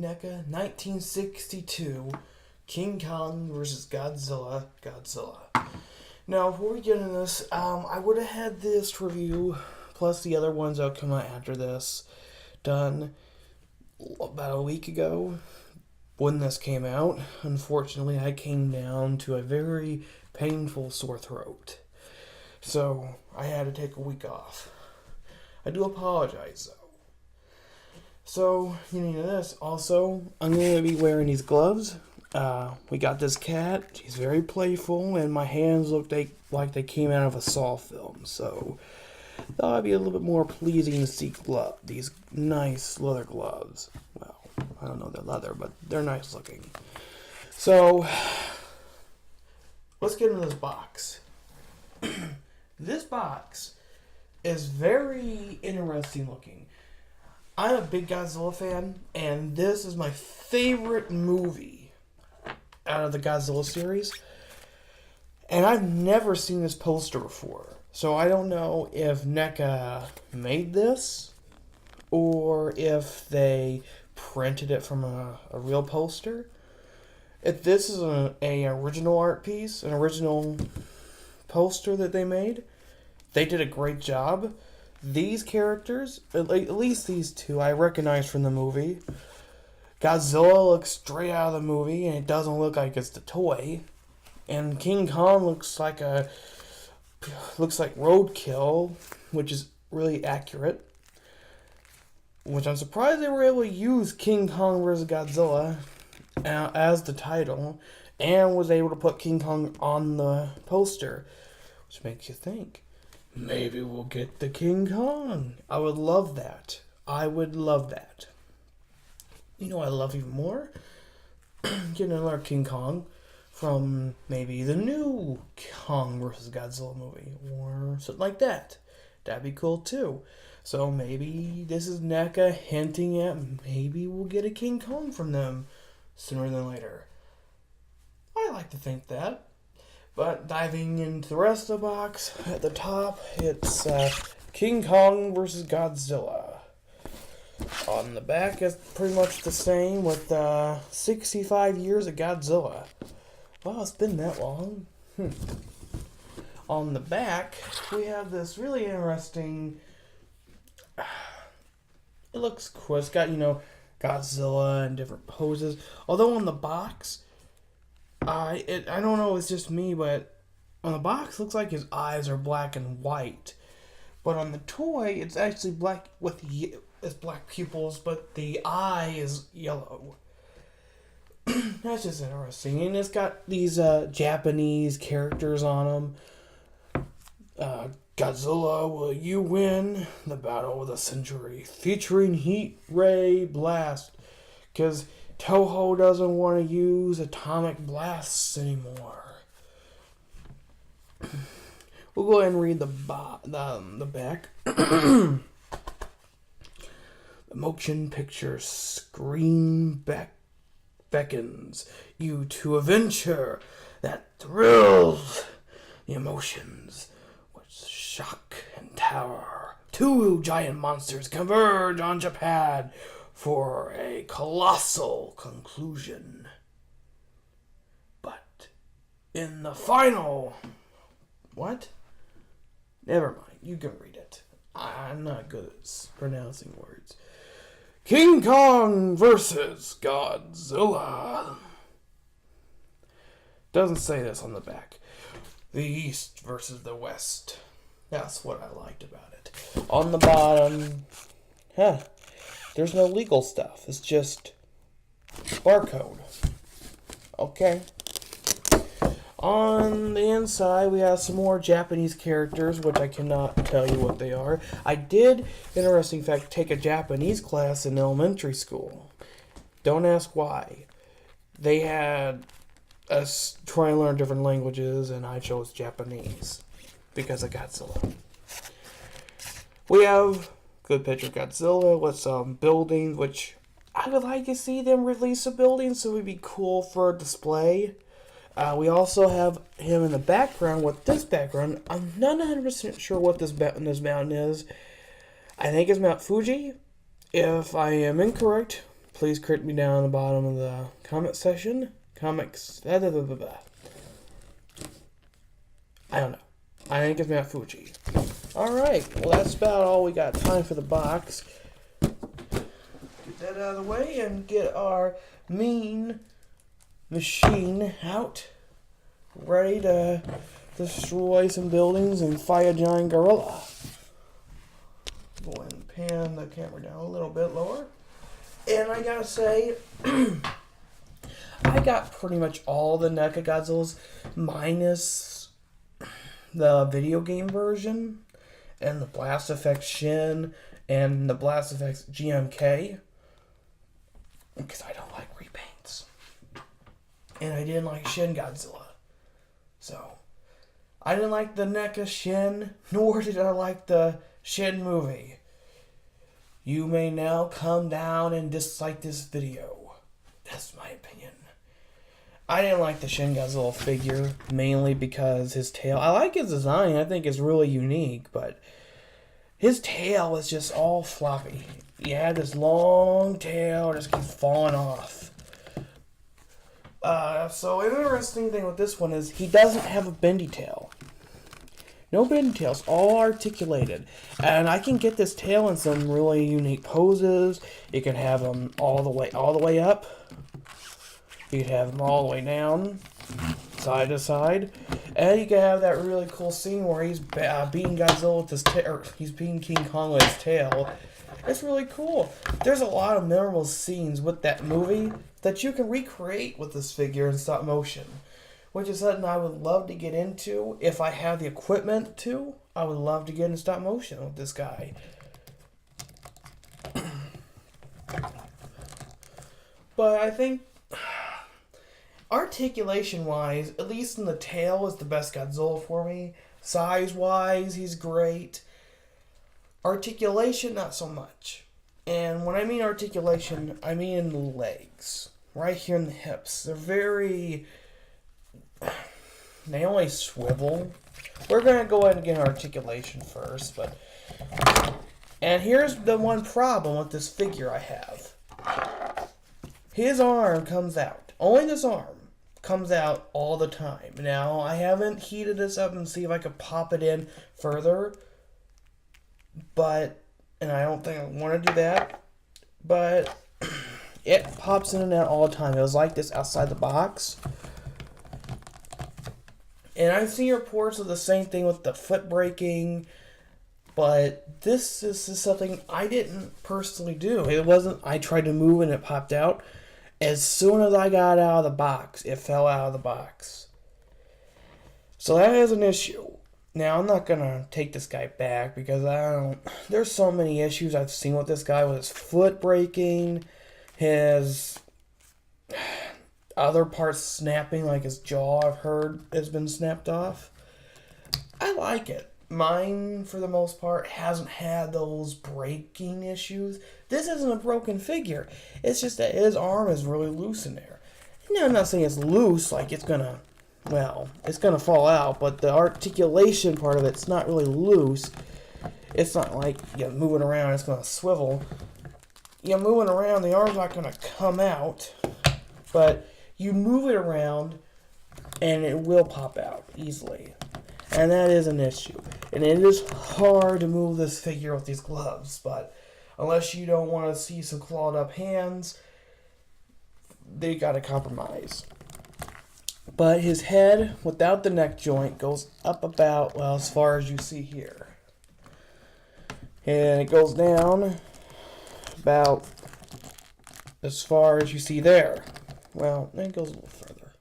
Neca, 1962, King Kong versus Godzilla. Now, before we get into this, I would have had this review, plus the other ones that'll come out after this, done about a week ago when this came out. Unfortunately, I came down to a very painful sore throat, so I had to take a week off. I do apologize, though. So, getting into this, also, I'm going to be wearing these gloves. We got this cat. She's very playful, and my hands look like they came out of a Saw film. So, thought it'd be a little bit more pleasing to see these nice leather gloves. Well, I don't know they're leather, but they're nice looking. So, let's get into this box. This box is very interesting looking. I'm a big Godzilla fan, and this is my favorite movie out of the Godzilla series. And I've never seen this poster before. So I don't know if NECA made this, or if they printed it from a real poster. If this is an original art piece, an original poster that they made, they did a great job. These characters, at least these two, I recognize from the movie. Godzilla looks straight out of the movie, and it doesn't look like it's the toy. And King Kong looks like roadkill, which is really accurate. Which I'm surprised they were able to use King Kong vs. Godzilla as the title, and was able to put King Kong on the poster, which makes you think, maybe we'll get the King Kong. I would love that. You know, I love even more getting another King Kong from maybe the new Kong vs. Godzilla movie or something like that. That'd be cool too. So maybe this is NECA hinting at maybe we'll get a King Kong from them sooner than later. I like to think that. But diving into the rest of the box, at the top, it's King Kong vs. Godzilla. On the back, it's pretty much the same with 65 years of Godzilla. Wow, it's been that long. On the back, we have this really interesting... It looks cool. It's got, Godzilla in different poses. Although on the box... I don't know, it's just me, but on the box, it looks like his eyes are black and white. But on the toy, it's actually black with it's black pupils, but the eye is yellow. That's just interesting. And it's got these Japanese characters on them. Godzilla, will you win the battle of the century? Featuring Heat Ray Blast. Because Toho doesn't want to use atomic blasts anymore. We'll go ahead and read the back. The motion picture screen beckons you to a venture that thrills the emotions with shock and terror. Two giant monsters converge on Japan for a colossal conclusion. But in the final... What? Never mind, you can read it. I'm not good at pronouncing words. King Kong versus Godzilla. Doesn't say this on the back. The East versus the West. That's what I liked about it. On the bottom... There's no legal stuff. It's just barcode. Okay. On the inside, we have some more Japanese characters, which I cannot tell you what they are. I did, interesting fact, take a Japanese class in elementary school. Don't ask why. They had us try and learn different languages, and I chose Japanese because of Godzilla. We have good picture of Godzilla with some buildings, which I would like to see them release a building, so it would be cool for a display. We also have him in the background with this background. I'm not 100% sure what this mountain is. I think it's Mount Fuji. If I am incorrect, please correct me down in the bottom of the comment section. I don't know. I think it's Mount Fuji. Alright, well that's about all we got time for the box. Get that out of the way and get our mean machine out. Ready to destroy some buildings and fight a giant gorilla. Go ahead and pan the camera down a little bit lower. And I gotta say, I got pretty much all the Neca Godzillas minus the video game version and the Blast Effect Shin and the Blast Effects GMK because I don't like repaints. And I didn't like Shin Godzilla. So, I didn't like the Neca Shin, nor did I like the Shin movie. You may now come down and dislike this video. That's my opinion. I didn't like the Shin Godzilla figure, mainly because his tail... I like his design, I think it's really unique, but his tail is just all floppy. He had this long tail, just keeps falling off. So an interesting thing with this one is he doesn't have a bendy tail. No bendy tails, all articulated. And I can get this tail in some really unique poses. You can have them all the way up. You can have them all the way down, side to side. And you can have that really cool scene where he's beating Godzilla with his tail, or he's beating King Kong with his tail. It's really cool. There's a lot of memorable scenes with that movie that you can recreate with this figure in stop motion, which is something I would love to get into if I have the equipment to. I would love to get in stop motion with this guy. But I think articulation-wise, at least in the tail, is the best Godzilla for me. Size-wise, he's great. Articulation, not so much. And when I mean articulation, I mean in the legs. Right here in the hips. They're very... They only swivel. We're going to go ahead and get articulation first, but... And here's the one problem with this figure I have. His arm comes out. Only this arm comes out all the time. Now, I haven't heated this up and see if I could pop it in further. But, and I don't think I want to do that. But, it pops in and out all the time. It was like this outside the box. And I've seen reports of the same thing with the foot breaking. But this is something I didn't personally do. It wasn't, I tried to move and it popped out. As soon as I got out of the box, it fell out of the box. So that is an issue. Now, I'm not going to take this guy back because there's so many issues I've seen with this guy with his foot breaking, his other parts snapping, like his jaw, I've heard, has been snapped off. I like it. Mine, for the most part, hasn't had those breaking issues. This isn't a broken figure. It's just that his arm is really loose in there. Now, I'm not saying it's loose, like it's going to... Well, it's going to fall out, but the articulation part of it's not really loose. It's not like you're moving around, it's going to swivel. You're moving around, the arm's not going to come out, but you move it around, and it will pop out easily. And that is an issue. And it is hard to move this figure with these gloves, but unless you don't want to see some clawed up hands, they got to compromise. But his head, without the neck joint, goes up about, well, as far as you see here. And it goes down about as far as you see there. Well, it goes a little further.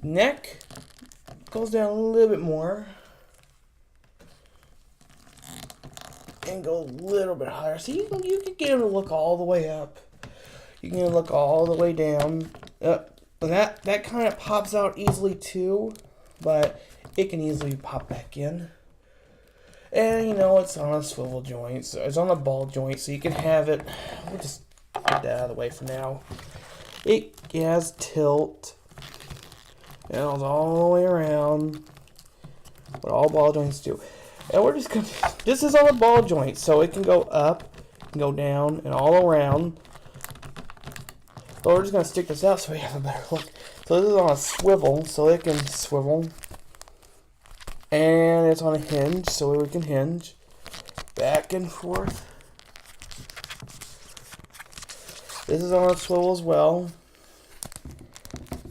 Neck goes down a little bit more. And go a little bit higher. So you can get him to look all the way up. You can look all the way down. And that kind of pops out easily too, but it can easily pop back in. And you know, it's on a swivel joint, so it's on a ball joint, so you can have it. We'll just get that out of the way for now. It has tilt. It goes all the way around. What all ball joints do. And we're just gonna. This is on a ball joint, so it can go up, go down and all around. But we're just going to stick this out so we have a better look. So this is on a swivel, so it can swivel. And it's on a hinge, so we can hinge. Back and forth. This is on a swivel as well.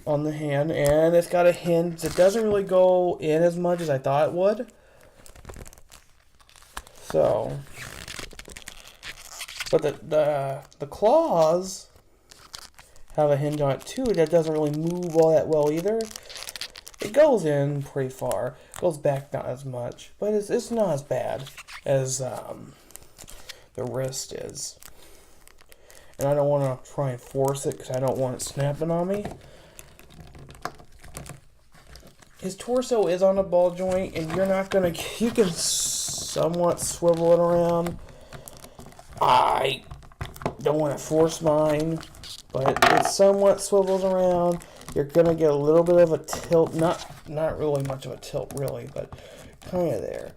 On the hand. And it's got a hinge that doesn't really go in as much as I thought it would. So. But the claws have a hinge on it too that doesn't really move all that well either. It goes in pretty far. It goes back not as much. But it's not as bad as the wrist is. And I don't want to try and force it because I don't want it snapping on me. His torso is on a ball joint, and you're not going to... You can somewhat swivel it around. I don't want to force mine, but it somewhat swivels around. You're going to get a little bit of a tilt. Not really much of a tilt, really, but kind of there.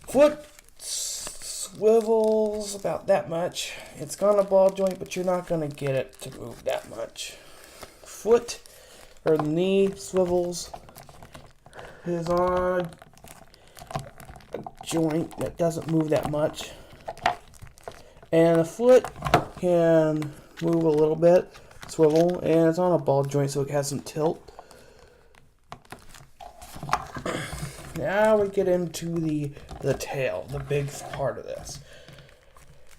Foot swivels about that much. It's got a ball joint, but you're not going to get it to move that much. Foot or knee swivels is on a joint that doesn't move that much. And the foot can move a little bit, swivel, and it's on a ball joint so it has some tilt. Now we get into the tail, the big part of this.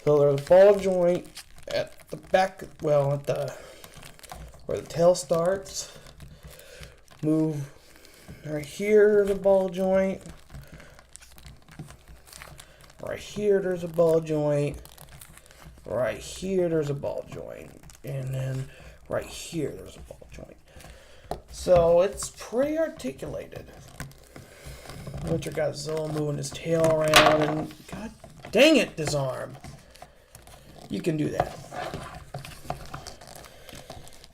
So there's a ball joint at the back, well, at the where the tail starts. Move right here, there's a ball joint. Right here, there's a ball joint. Right here, there's a ball joint. And then right here, there's a ball joint. So it's pretty articulated. With your Godzilla moving his tail around, and god dang it, this arm. You can do that.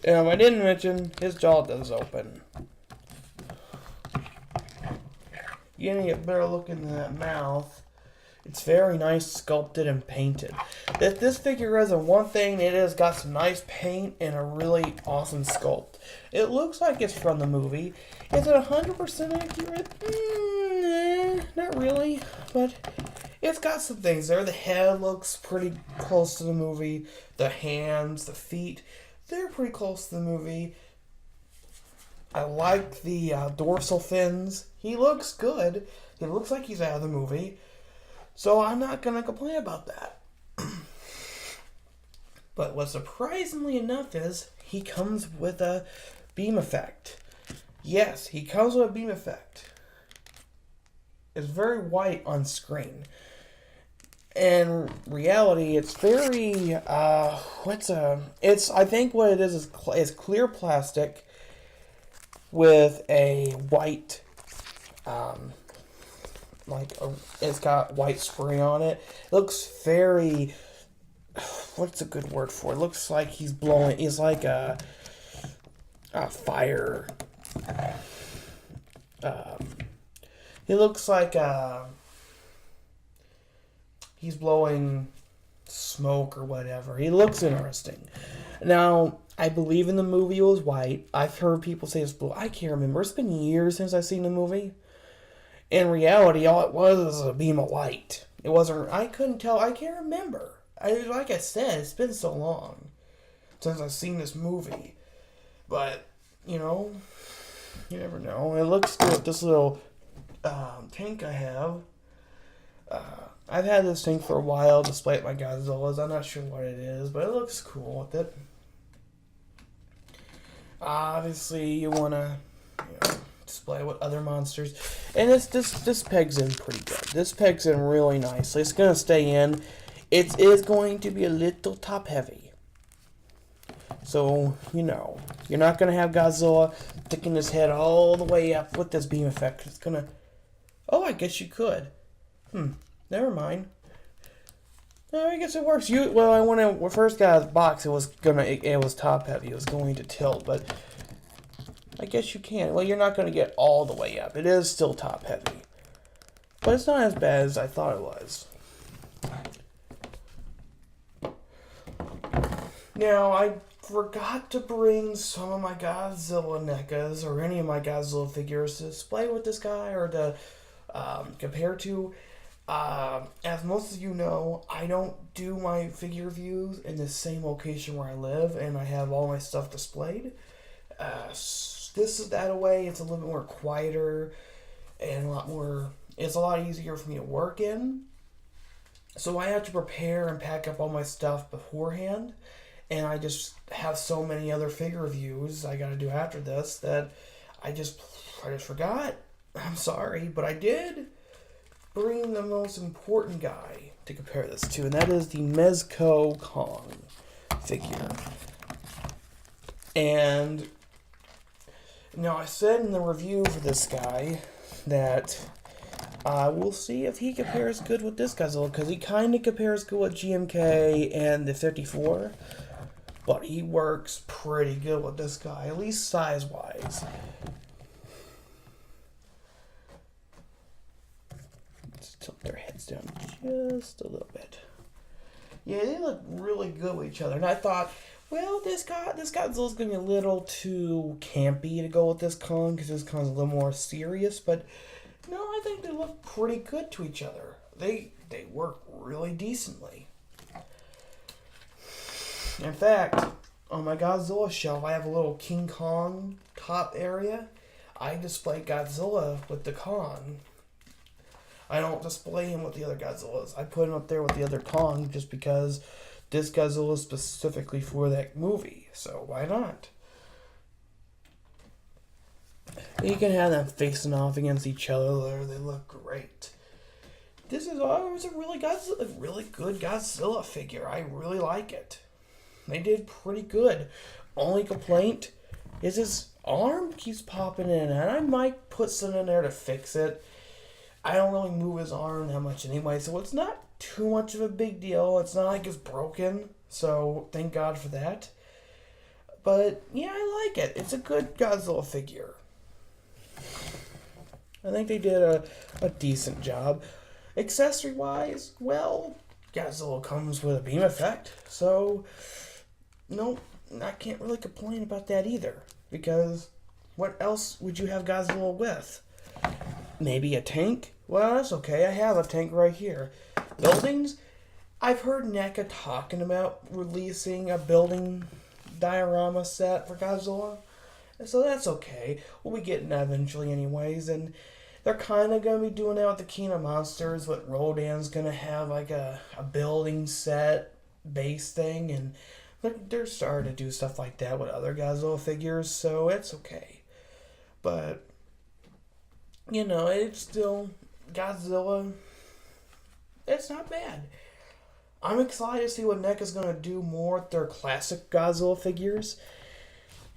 I didn't mention his jaw does open. You need a better look into that mouth. It's very nice sculpted and painted. If this figure isn't one thing, it has got some nice paint and a really awesome sculpt. It looks like it's from the movie. Is it 100% accurate? Not really, but it's got some things there. The head looks pretty close to the movie. The hands, the feet, they're pretty close to the movie. I like the dorsal fins. He looks good. He looks like he's out of the movie. So I'm not going to complain about that. But what surprisingly enough is he comes with a beam effect. Yes, he comes with a beam effect. It's very white on screen. In reality, it's very, I think what it is clear plastic with a white, it's got white spray on it. It looks very, what's a good word for it? It looks like he's like a fire, he looks like he's blowing smoke or whatever. He looks interesting. Now, I believe in the movie it was white. I've heard people say it's blue. I can't remember. It's been years since I've seen the movie. In reality, all it was a beam of light. It wasn't... I couldn't tell. I can't remember. Like I said, it's been so long since I've seen this movie. But, you never know. It looks good. This little tank I have. I've had this thing for a while, despite my Godzillas. I'm not sure what it is, but it looks cool with it. Obviously, you want to display with other monsters. And this pegs in pretty good. This pegs in really nicely. It's going to stay in. It is going to be a little top heavy. So, you're not going to have Godzilla sticking his head all the way up with this beam effect. It's going to... Oh, I guess you could. Never mind. No, I guess it works. When I first got his box, it was top heavy. It was going to tilt, but I guess you can. Well, you're not going to get all the way up. It is still top heavy, but it's not as bad as I thought it was. Now, I forgot to bring some of my Godzilla NECAs or any of my Godzilla figures to display with this guy or to compare to. As most of you know, I don't do my figure reviews in the same location where I live, and I have all my stuff displayed. This is that way. It's a little bit more quieter and a lot more. It's a lot easier for me to work in. So I have to prepare and pack up all my stuff beforehand, and I just have so many other figure reviews I got to do after this that I just forgot. I'm sorry, but I did bring the most important guy to compare this to, and that is the Mezco Kong figure. And now I said in the review for this guy that we'll see if he compares good with this Godzilla, because he kind of compares good with GMK and the 54, but he works pretty good with this guy, at least size-wise. Let's tilt their heads down just a little bit. Yeah, they look really good with each other, and I thought, well, this Godzilla's going to be a little too campy to go with this Kong, because this Kong's a little more serious, but no, I think they look pretty good to each other. They work really decently. In fact, on my Godzilla shelf, I have a little King Kong top area. I display Godzilla with the Kong. I don't display him with the other Godzillas. I put him up there with the other Kong just because this Godzilla is specifically for that movie. So why not? You can have them facing off against each other there. They look great. This is always a really good Godzilla figure. I really like it. They did pretty good. Only complaint is his arm keeps popping in, and I might put something in there to fix it. I don't really move his arm that much anyway, so it's not too much of a big deal. It's not like it's broken, so thank God for that. But yeah, I like it. It's a good Godzilla figure. I think they did a decent job. Accessory-wise, well, Godzilla comes with a beam effect, so no, I can't really complain about that either, because what else would you have Godzilla with? Maybe a tank? Well, that's okay. I have a tank right here. Buildings? I've heard Neca talking about releasing a building diorama set for Godzilla. So that's okay. We'll be getting that eventually anyways. And they're kind of going to be doing that with the King of Monsters. But Rodan's going to have like a building set base thing. And they're starting to do stuff like that with other Godzilla figures. So it's okay. But, you know, it's still Godzilla. It's not bad. I'm excited to see what NECA's going to do more with their classic Godzilla figures.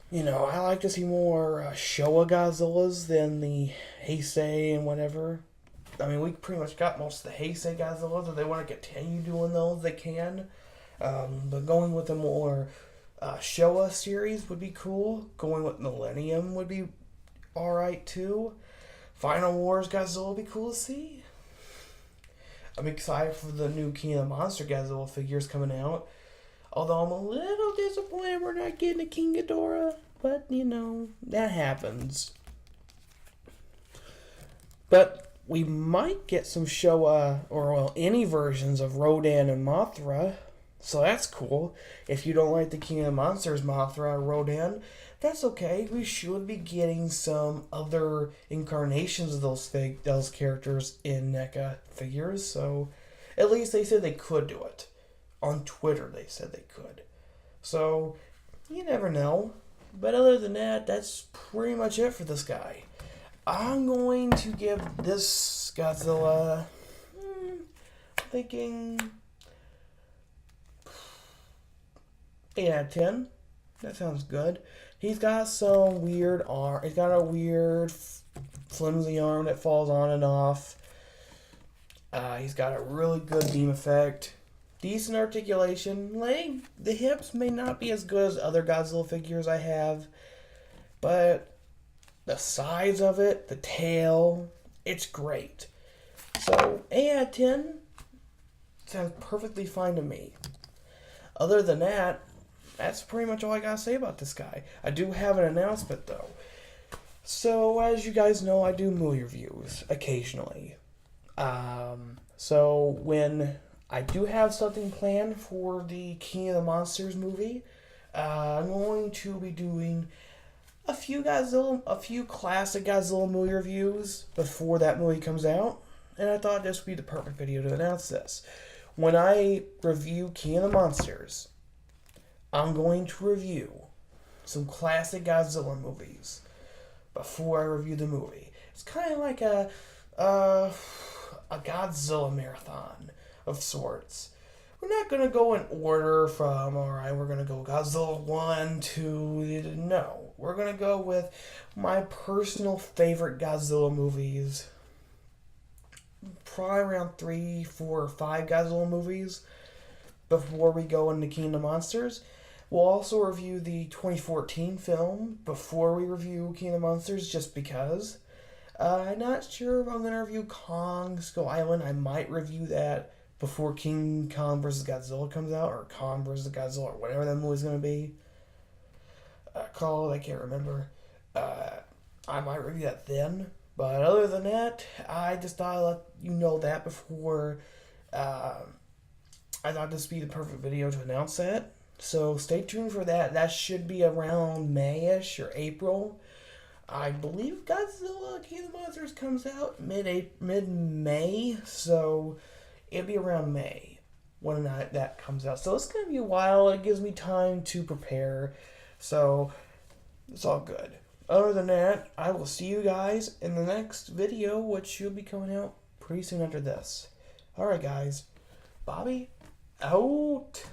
You know, I like to see more Showa Godzillas than the Heisei and whatever. I mean, we pretty much got most of the Heisei Godzillas. If they want to continue doing those, they can. But going with a more Showa series would be cool. Going with Millennium would be alright too. Final Wars Godzilla would be cool to see. I'm excited for the new King of the Monster Godzilla figures coming out. Although I'm a little disappointed we're not getting a King Ghidorah. But, you know, that happens. But we might get some Showa, or well, any versions of Rodan and Mothra. So that's cool. If you don't like the King of the Monsters Mothra or Rodan, that's okay. We should be getting some other incarnations of those characters in NECA figures. So at least they said they could do it. On Twitter, they said they could. So, you never know. But other than that, that's pretty much it for this guy. I'm going to give this Godzilla, thinking 8 out of 10. That sounds good. He's got some weird arm. He's got a weird, flimsy arm that falls on and off. He's got a really good beam effect. Decent articulation. The hips may not be as good as other Godzilla figures I have, but the size of it, the tail, it's great. So 8 out of 10 sounds perfectly fine to me. Other than that, that's pretty much all I gotta say about this guy. I do have an announcement though. So as you guys know, I do movie reviews occasionally. So when I do have something planned for the King of the Monsters movie, I'm going to be doing a few classic Godzilla movie reviews before that movie comes out, and I thought this would be the perfect video to announce this. When I review King of the Monsters, I'm going to review some classic Godzilla movies before I review the movie. It's kind of like a Godzilla marathon of sorts. We're not going to go in order from, alright, we're going to go Godzilla 1, 2, no. We're going to go with my personal favorite Godzilla movies. Probably around 3, 4, or 5 Godzilla movies before we go into King of the Monsters. We'll also review the 2014 film before we review King of the Monsters, just because. I'm not sure if I'm going to review Kong Skull Island. I might review that before King Kong vs. Godzilla comes out, or Kong vs. Godzilla, or whatever that movie's going to be. Called, I can't remember. I might review that then. But other than that, I just thought I'd let you know that before. I thought this would be the perfect video to announce that. So stay tuned for that. That should be around May-ish or April. I believe Godzilla King of the Monsters comes out mid-May, so it'll be around May when that comes out. So it's going to be a while. It gives me time to prepare, so it's all good. Other than that, I will see you guys in the next video, which should be coming out pretty soon after this. Alright guys, Bobby, out.